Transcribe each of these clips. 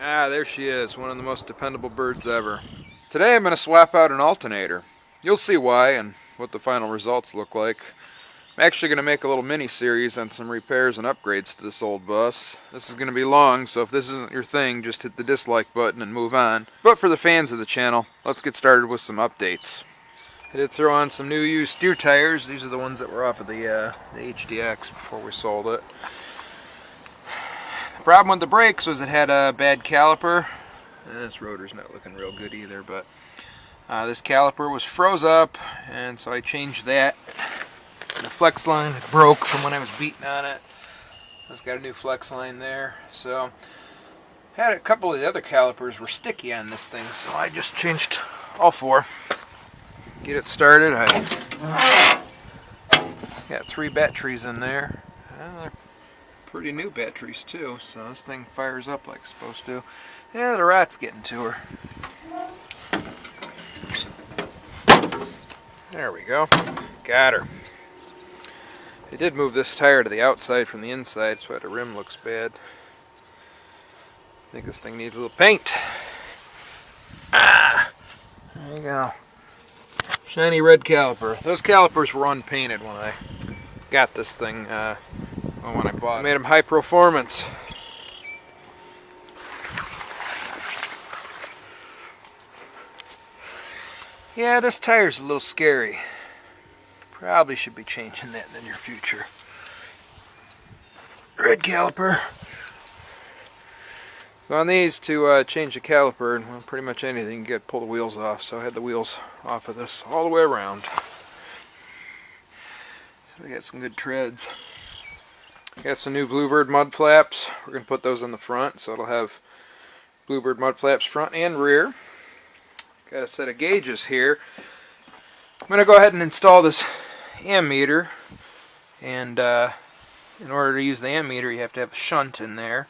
Ah, there she is, one of the most dependable birds ever. Today I'm going to swap out an alternator. You'll see why and what the final results look like. I'm actually going to make a little mini-series on some repairs and upgrades to this old bus. This is going to be long, so if this isn't your thing, just hit the dislike button and move on. But for the fans of the channel, let's get started with some updates. I did throw on some new used steer tires. These are the ones that were off of the HDX before we sold it. The problem with the brakes was it had a bad caliper. And this rotor's not looking real good either, but this caliper was froze up, and so I changed that. The flex line broke from when I was beating on it. It's got a new flex line there. So had a couple of the other calipers were sticky on this thing, so I just changed all four. Get it started. I got 3 batteries in there. They're pretty new batteries too, so this thing fires up like it's supposed to. Yeah, the rat's getting to her. There we go. Got her. I did move this tire to the outside from the inside, so the rim looks bad. I think this thing needs a little paint. Ah! There you go. Shiny red caliper. Those calipers were unpainted when I got this thing, when I bought it. I made them high performance. Yeah, this tire's a little scary. Probably should be changing that in the near future. Red caliper. So on these, to change the caliper, and well, pretty much anything, you pull the wheels off. So I had the wheels off of this all the way around. So we got some good treads. Got some new Blue Bird mud flaps. We're going to put those on the front, so it'll have Blue Bird mud flaps front and rear. Got a set of gauges here. I'm going to go ahead and install this ammeter, and in order to use the ammeter you have to have a shunt in there,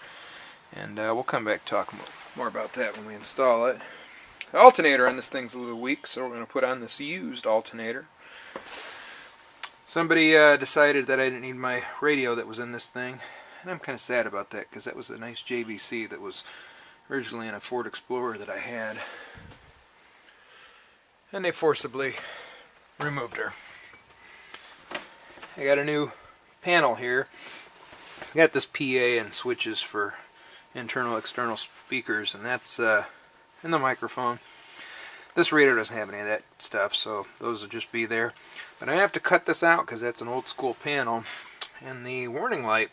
and we'll come back to talk more about that when we install it. The alternator on this thing's a little weak, so we're going to put on this used alternator. Somebody decided that I didn't need my radio that was in this thing, and I'm kind of sad about that because that was a nice JVC that was originally in a Ford Explorer that I had, and they forcibly removed her. I got a new panel here. It's got this PA and switches for internal external speakers, and that's in the microphone. This radio doesn't have any of that stuff, so those will just be there. But I have to cut this out because that's an old school panel, and the warning light,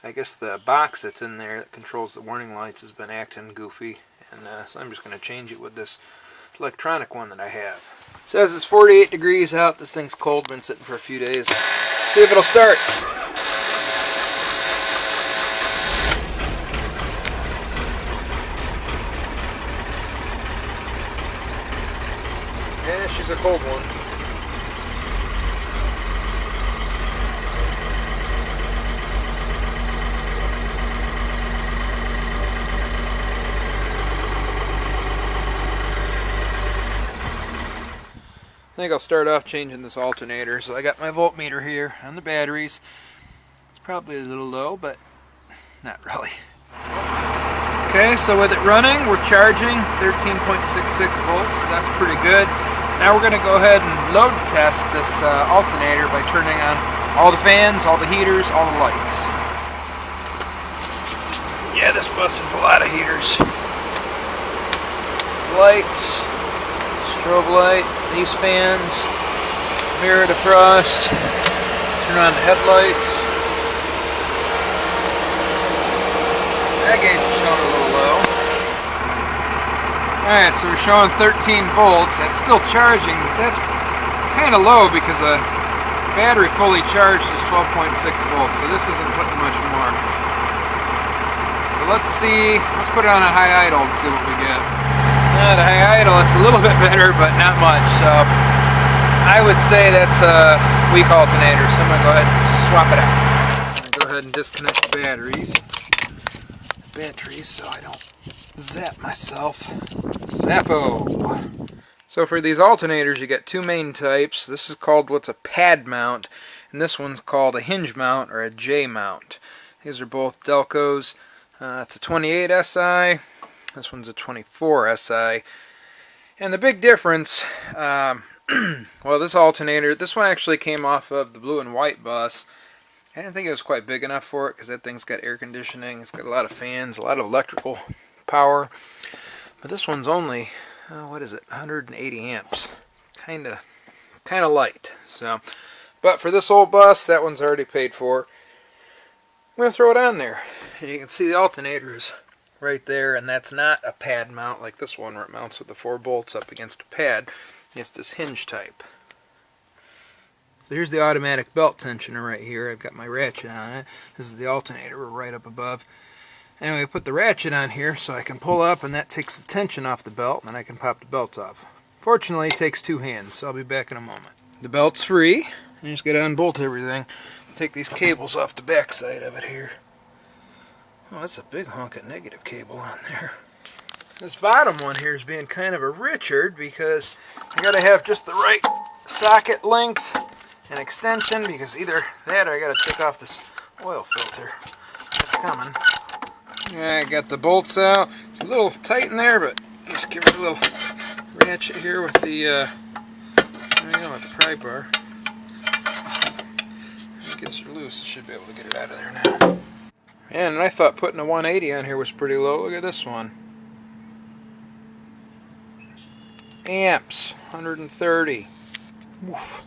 I guess the box that's in there that controls the warning lights has been acting goofy, and so I'm just going to change it with this electronic one that I have. It says it's 48 degrees out. This thing's cold, been sitting for a few days. See if it'll start. Yeah, she's a cold one. I think I'll start off changing this alternator. So I got my voltmeter here on the batteries. It's probably a little low, but not really. Okay, so with it running, we're charging 13.66 volts. That's pretty good. Now we're going to go ahead and load test this alternator by turning on all the fans, all the heaters, all the lights. Yeah, this bus has a lot of heaters. Lights. Strobe light, these fans, mirror defrost, turn on the headlights. That gauge is showing a little low. Alright, so we're showing 13 volts. That's still charging, but that's kind of low because a battery fully charged is 12.6 volts, so this isn't putting much more. So let's put it on a high idle and see what we get. The high idle, it's a little bit better, but not much, so I would say that's a weak alternator, so I'm going to go ahead and swap it out. I'm going to go ahead and disconnect the batteries so I don't zap myself. Zappo! So for these alternators you get 2 main types. This is called what's a pad mount, and this one's called a hinge mount or a J mount. These are both Delcos. It's a 28 SI. This one's a 24 SI. And the big difference, well, this alternator, this one actually came off of the blue and white bus. I didn't think it was quite big enough for it because that thing's got air conditioning, it's got a lot of fans, a lot of electrical power. But this one's only, what is it, 180 amps. Kind of light. So, but for this old bus, that one's already paid for. I'm going to throw it on there. And you can see the alternator is right there, and that's not a pad mount like this one where it mounts with the 4 bolts up against a pad. It's this hinge type. So here's the automatic belt tensioner right here. I've got my ratchet on it. This is the alternator. We're right up above. Anyway, I put the ratchet on here so I can pull up, and that takes the tension off the belt, and then I can pop the belt off. Fortunately, it takes 2 hands, so I'll be back in a moment. The belt's free. You just got to unbolt everything. Take these cables off the back side of it here. Oh, that's a big hunk of negative cable on there. This bottom one here is being kind of a Richard because I got to have just the right socket length and extension, because either that or I got to take off this oil filter. It's coming. Yeah, I got the bolts out. It's a little tight in there, but just give it a little ratchet here with the with the pry bar. It gets loose. I should be able to get it out of there now. And I thought putting a 180 on here was pretty low. Look at this one. Amps, 130. Oof.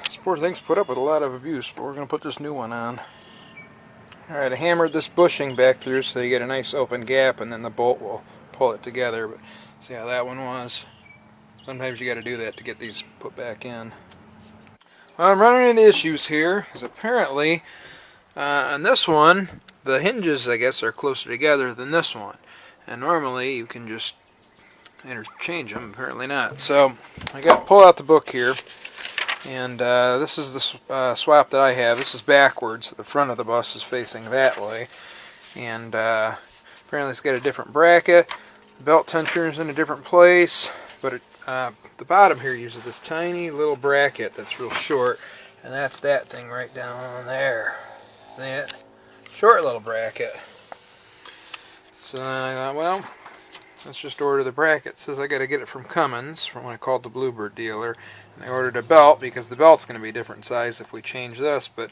This poor thing's put up with a lot of abuse, but we're going to put this new one on. Alright, I hammered this bushing back through so you get a nice open gap, and then the bolt will pull it together. But see how that one was? Sometimes you got to do that to get these put back in. Well, I'm running into issues here, because apparently on this one, the hinges, I guess, are closer together than this one. And normally you can just interchange them, apparently not. So I got to pull out the book here. And this is the swap that I have. This is backwards. The front of the bus is facing that way. And apparently it's got a different bracket. The belt tensioner is in a different place. But the bottom here uses this tiny little bracket that's real short. And that's that thing right down there. See it? Short little bracket. So then I thought, well, let's just order the bracket. It says I got to get it from Cummins, from when I called the Blue Bird dealer. And I ordered a belt because the belt's going to be a different size if we change this. But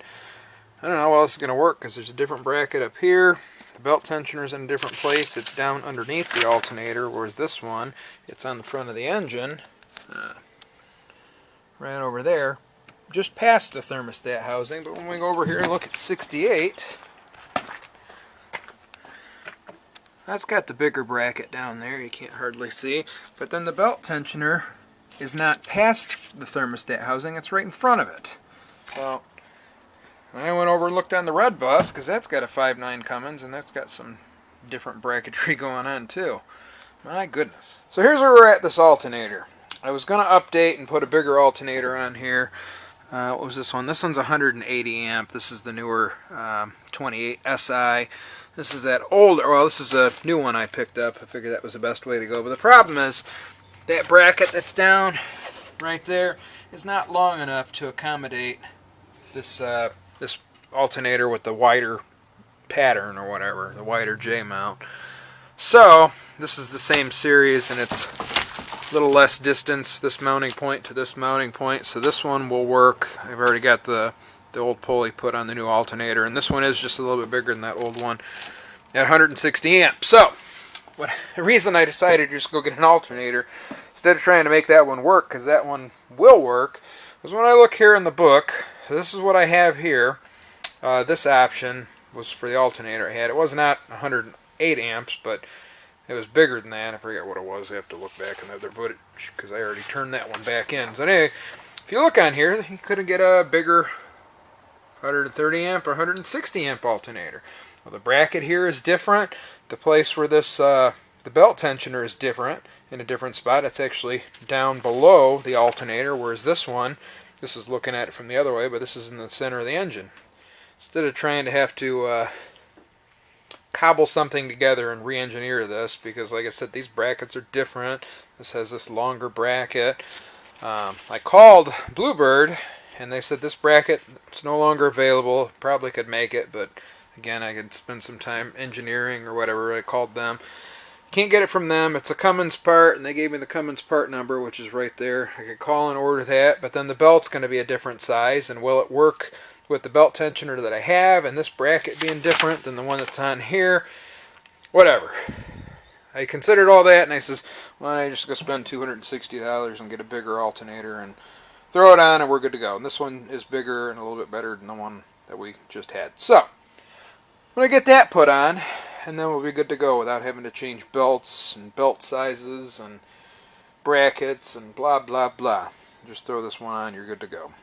I don't know how well this is going to work because there's a different bracket up here. The belt tensioner's in a different place. It's down underneath the alternator, whereas this one, it's on the front of the engine. Right over there. Just past the thermostat housing. But when we go over here and look at 68... that's got the bigger bracket down there, you can't hardly see. But then the belt tensioner is not past the thermostat housing, it's right in front of it. So, then I went over and looked on the red bus, because that's got a 5.9 Cummins, and that's got some different bracketry going on too. My goodness. So here's where we're at this alternator. I was going to update and put a bigger alternator on here. What was this one? This one's 180 amp. This is the newer 28 SI. This is that older, well, this is a new one I picked up. I figured that was the best way to go. But the problem is, that bracket that's down right there is not long enough to accommodate this this alternator with the wider pattern or whatever, the wider J mount. So, this is the same series, and it's a little less distance, this mounting point to this mounting point. So this one will work. I've already got the old pulley put on the new alternator, and this one is just a little bit bigger than that old one at 160 amps. So the reason I decided to just go get an alternator instead of trying to make that one work, because that one will work, was when I look here in the book. So this is what I have here. This option was for the alternator I had. It was not 108 amps, but it was bigger than that. I forget what it was. I have to look back in the other footage because I already turned that one back in. So anyway, if you look on here, you couldn't get a bigger 130 amp or 160 amp alternator. Well, the bracket here is different. The place where this the belt tensioner is different, in a different spot. It's actually down below the alternator, whereas this one, this is looking at it from the other way, but this is in the center of the engine. Instead of trying to have to cobble something together and re-engineer this, because like I said, these brackets are different. This has this longer bracket. I called Blue Bird, and they said this bracket is no longer available. Probably could make it, but Again, I could spend some time engineering or whatever I called them. Can't get it from them. It's a Cummins part, and they gave me the Cummins part number, which is right there. I could call and order that, but then the belt's going to be a different size, and will it work with the belt tensioner that I have, and this bracket being different than the one that's on here? Whatever. I considered all that, and I says, well, I just go spend $260 and get a bigger alternator and throw it on, and we're good to go. And this one is bigger and a little bit better than the one that we just had. So, when I get that put on, and then we'll be good to go without having to change belts and belt sizes and brackets and blah, blah, blah. Just throw this one on, you're good to go.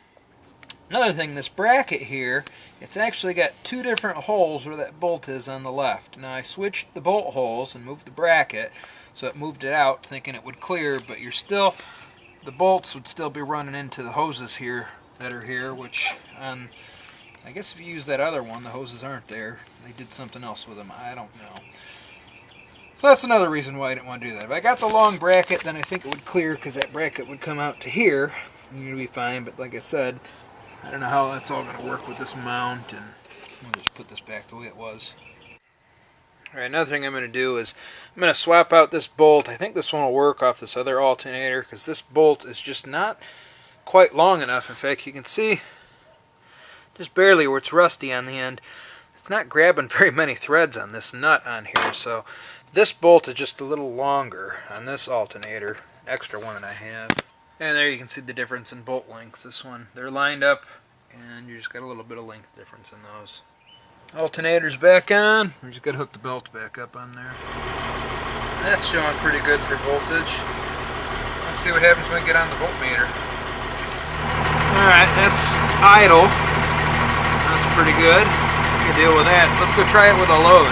Another thing, this bracket here, it's actually got two different holes where that bolt is on the left. Now I switched the bolt holes and moved the bracket, so it moved it out thinking it would clear, but you're still, the bolts would still be running into the hoses here that are here, which on, I guess if you use that other one, the hoses aren't there. They did something else with them, I don't know. So that's another reason why I didn't want to do that. If I got the long bracket, then I think it would clear because that bracket would come out to here, and you'd be fine, but like I said, I don't know how that's all going to work with this mount, and we'll just put this back the way it was. Alright, another thing I'm going to do is I'm going to swap out this bolt. I think this one will work off this other alternator because this bolt is just not quite long enough. In fact, you can see just barely where it's rusty on the end. It's not grabbing very many threads on this nut on here, so this bolt is just a little longer on this alternator, extra one that I have. And there you can see the difference in bolt length. This one, they're lined up, and you just got a little bit of length difference in those. Alternator's back on. We just got to hook the belt back up on there. That's showing pretty good for voltage. Let's see what happens when we get on the voltmeter. Alright, that's idle. That's pretty good. I can deal with that. Let's go try it with a load.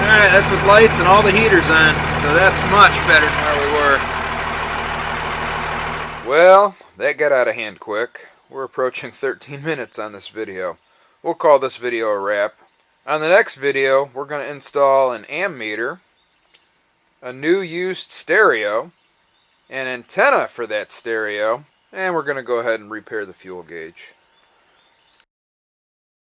Alright, that's with lights and all the heaters on, so that's much better than where we were. Well, that got out of hand quick. We're approaching 13 minutes on this video. We'll call this video a wrap. On the next video, we're going to install an ammeter, a new used stereo, an antenna for that stereo, and we're going to go ahead and repair the fuel gauge.